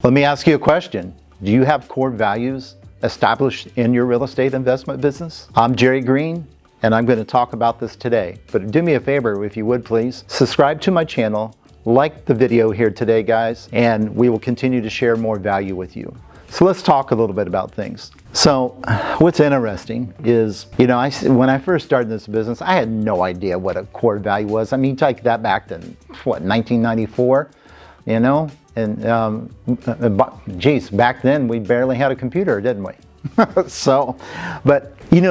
Let me ask you a question. Do you have core values established in your real estate investment business? I'm Jerry Green, and I'm going to talk about this today. But do me a favor, if you would please, subscribe to my channel, like the video here today, guys, and we will continue to share more value with you. So let's talk a little bit about things. So what's interesting is, when I first started this business, I had no idea what a core value was. I mean, take that back to, 1994, And geez, back then we barely had a computer, didn't we?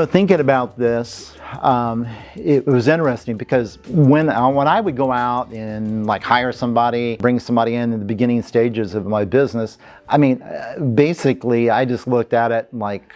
Thinking about this, it was interesting because when I would go out and hire somebody, bring somebody in the beginning stages of my business, I mean, basically I just looked at it like,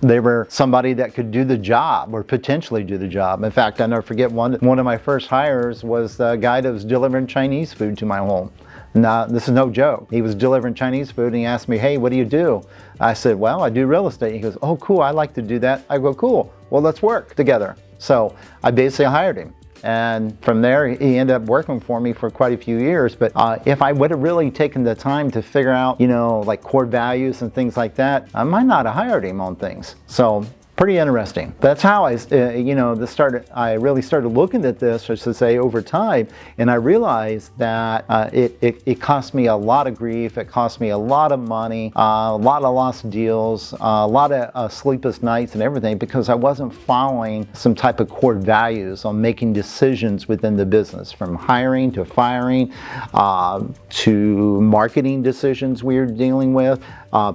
they were somebody that could do the job or potentially do the job. In fact, I never forget one of my first hires was the guy that was delivering Chinese food to my home. Now, this is no joke. He was delivering Chinese food and he asked me, "Hey, what do you do?" I said, "Well, I do real estate." He goes, "Oh, cool, I like to do that." I go, "Cool, well, let's work together." So I basically hired him. And from there, he ended up working for me for quite a few years. But if I would have really taken the time to figure out, core values and things like that, I might not have hired him on things. So pretty interesting. That's how I really started looking at this, I should say, over time, and I realized that it cost me a lot of grief, it cost me a lot of money, a lot of lost deals, a lot of sleepless nights and everything, because I wasn't following some type of core values on making decisions within the business, from hiring to firing, to marketing decisions we were dealing with,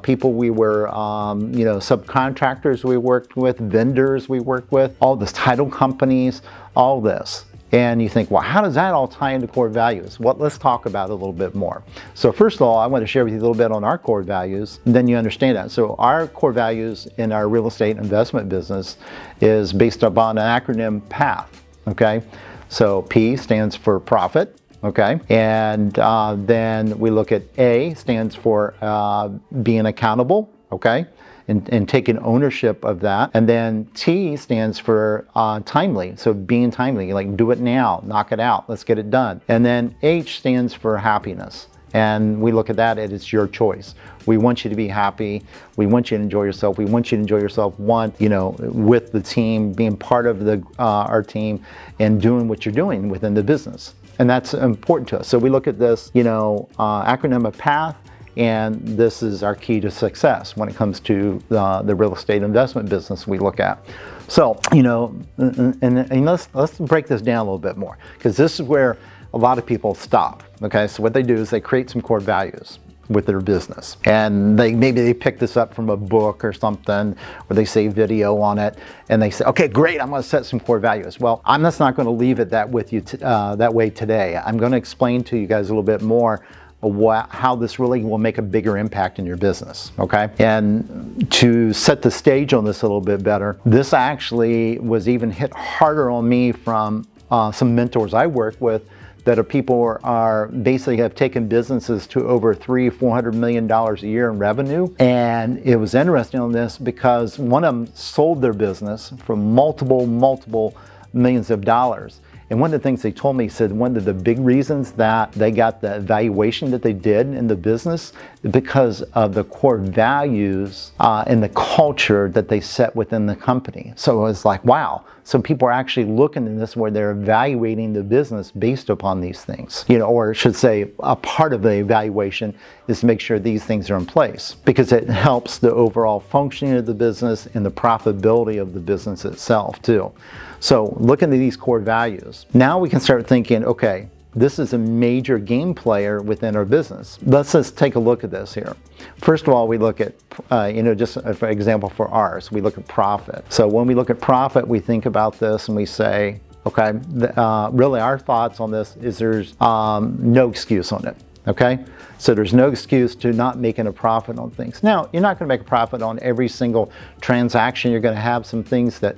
people we were, subcontractors we worked with, vendors we worked with, all this, title companies, all this. And you think, well, how does that all tie into core values? Well, let's talk about it a little bit more. So first of all, I want to share with you a little bit on our core values, and then you understand that. So our core values in our real estate investment business is based upon an acronym PATH, okay? So P stands for profit. Okay, and then we look at A stands for being accountable, okay, and taking ownership of that. And then T stands for timely, so being timely, like do it now, knock it out, let's get it done. And then H stands for happiness. And we look at that as it's your choice. We want you to be happy. We want you to enjoy yourself. We want you to enjoy yourself, with the team, being part of our team and doing what you're doing within the business. And that's important to us. So we look at this, acronym of PATH, and this is our key to success when it comes to the real estate investment business we look at. So, and let's break this down a little bit more, because this is where a lot of people stop. Okay, so what they do is they create some core values with their business, and maybe they pick this up from a book or something, or they say video on it, and they say, okay, great, I'm going to set some core values. Well, I'm just not going to leave it that with you that way today. I'm going to explain to you guys a little bit more how this really will make a bigger impact in your business, okay? And to set the stage on this a little bit better, this actually was even hit harder on me from some mentors I work with, that people are basically have taken businesses to over $300-400 million a year in revenue. And it was interesting on this because one of them sold their business for multiple millions of dollars. And one of the things they told me, he said one of the big reasons that they got the valuation that they did in the business is because of the core values and the culture that they set within the company. So it was like, wow. So people are actually looking at this where they're evaluating the business based upon these things, or I should say a part of the evaluation is to make sure these things are in place, because it helps the overall functioning of the business and the profitability of the business itself too. So looking at these core values, now we can start thinking, okay, this is a major game player within our business. Let's just take a look at this here. First of all, we look at, just for example for ours, we look at profit. So when we look at profit, we think about this and we say, okay, really our thoughts on this is there's no excuse on it. Okay, so there's no excuse to not making a profit on things. Now, you're not going to make a profit on every single transaction. You're going to have some things that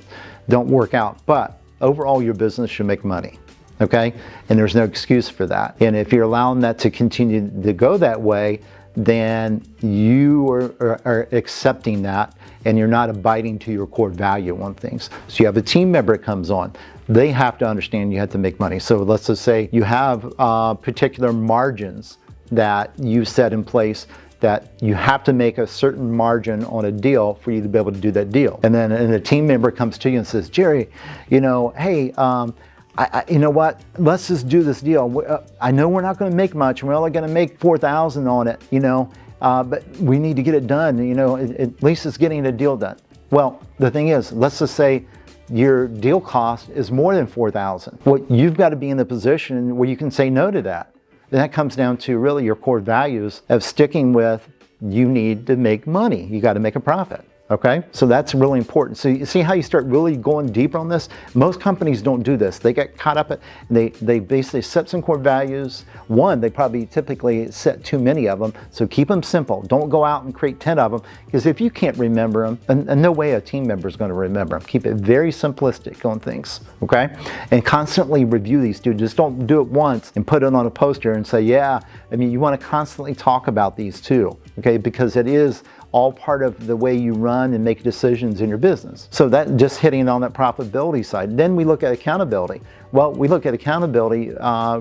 don't work out, but overall your business should make money. Okay, and there's no excuse for that. And if you're allowing that to continue to go that way, then you are accepting that, and you're not abiding to your core value on things. So you have a team member that comes on. They have to understand you have to make money. So let's just say you have particular margins that you set in place, that you have to make a certain margin on a deal for you to be able to do that deal. And then a team member comes to you and says, Jerry, you know, hey, you know what, let's just do this deal. I know we're not going to make much, we're only going to make 4,000 on it, you know, but we need to get it done, you know, at least it's getting a deal done. Well, the thing is, let's just say your deal cost is more than 4,000. Well, you've got to be in the position where you can say no to that. And that comes down to really your core values of sticking with, you need to make money. You got to make a profit. Okay, so that's really important. So you see how you start really going deeper on this? Most companies don't do this. They get caught up, they basically set some core values. One, they probably typically set too many of them. So keep them simple. Don't go out and create 10 of them, because if you can't remember them, and no way a team member is going to remember them. Keep it very simplistic on things, okay? And constantly review these two. Just don't do it once and put it on a poster and say, yeah. I mean, you want to constantly talk about these too, okay? Because it is all part of the way you run and make decisions in your business. So that just hitting on that profitability side. Then we look at accountability. Well, we look at accountability,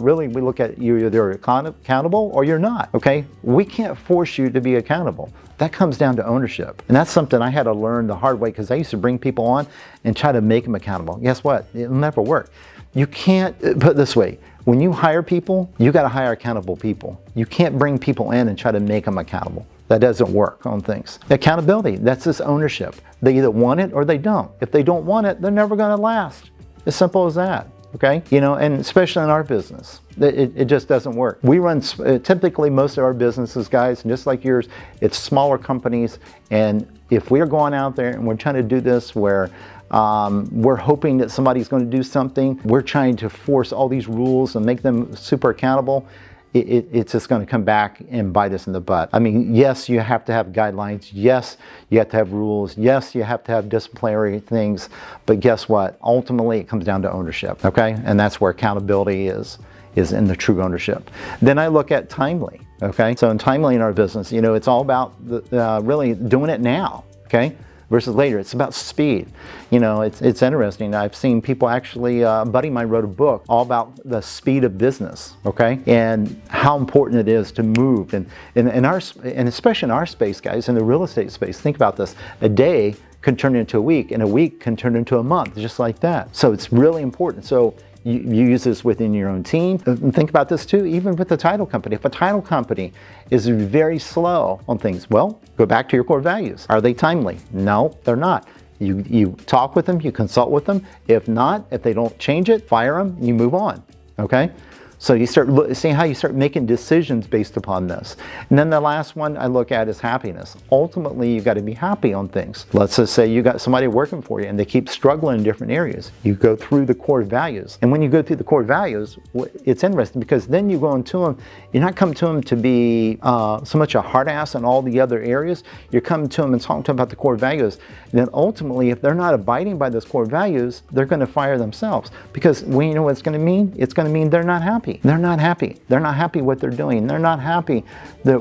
really we look at you're either accountable or you're not, okay? We can't force you to be accountable. That comes down to ownership. And that's something I had to learn the hard way, because I used to bring people on and try to make them accountable. Guess what? It'll never work. You can't, put it this way, when you hire people, you got to hire accountable people. You can't bring people in and try to make them accountable. That doesn't work on things. Accountability, that's this ownership. They either want it or they don't. If they don't want it, they're never going to last. As simple as that, okay? You know, and especially in our business, it just doesn't work. We run, typically most of our businesses, guys, just like yours, it's smaller companies. And if we're going out there and we're trying to do this where we're hoping that somebody's going to do something, we're trying to force all these rules and make them super accountable, it's just going to come back and bite us in the butt. I mean, yes, you have to have guidelines. Yes, you have to have rules. Yes, you have to have disciplinary things. But guess what? Ultimately, it comes down to ownership, okay? And that's where accountability is in the true ownership. Then I look at timely, okay? So in timely in our business, you know, it's all about really doing it now, okay? Versus later. It's about speed. You know, it's interesting. I've seen people actually, a buddy of mine wrote a book all about the speed of business, okay? And how important it is to move. And especially in our space, guys, in the real estate space, think about this. A day can turn into a week, and a week can turn into a month, just like that. So it's really important. So you use this within your own team. And think about this too, even with the title company. If a title company is very slow on things, well, go back to your core values. Are they timely? No, they're not. You talk with them, you consult with them. If not, if they don't change it, fire them, you move on, okay? So you start seeing how you start making decisions based upon this. And then the last one I look at is happiness. Ultimately, you got to be happy on things. Let's just say you got somebody working for you and they keep struggling in different areas. You go through the core values. And when you go through the core values, it's interesting, because then you go into them, you're not coming to them to be so much a hard ass in all the other areas. You're coming to them and talking to them about the core values. And then ultimately, if they're not abiding by those core values, they're going to fire themselves. Because you know what it's going to mean? It's going to mean they're not happy. They're not happy. They're not happy what they're doing. They're not happy that,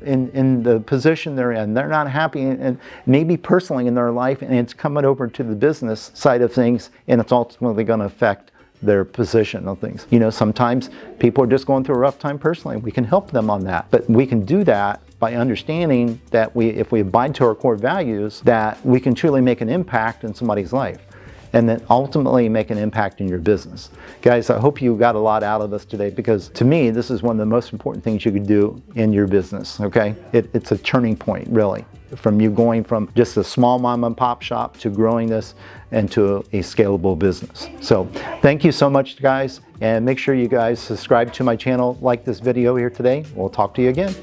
in the position they're in. They're not happy, and maybe personally in their life, and it's coming over to the business side of things, and it's ultimately going to affect their position on things. You know, sometimes people are just going through a rough time personally. We can help them on that, but we can do that by understanding that if we abide to our core values, that we can truly make an impact in somebody's life, and then ultimately make an impact in your business. Guys, I hope you got a lot out of this today, because to me, this is one of the most important things you could do in your business, okay? It's a turning point, really, from you going from just a small mom and pop shop to growing this into a scalable business. So thank you so much, guys, and make sure you guys subscribe to my channel, like this video here today. We'll talk to you again.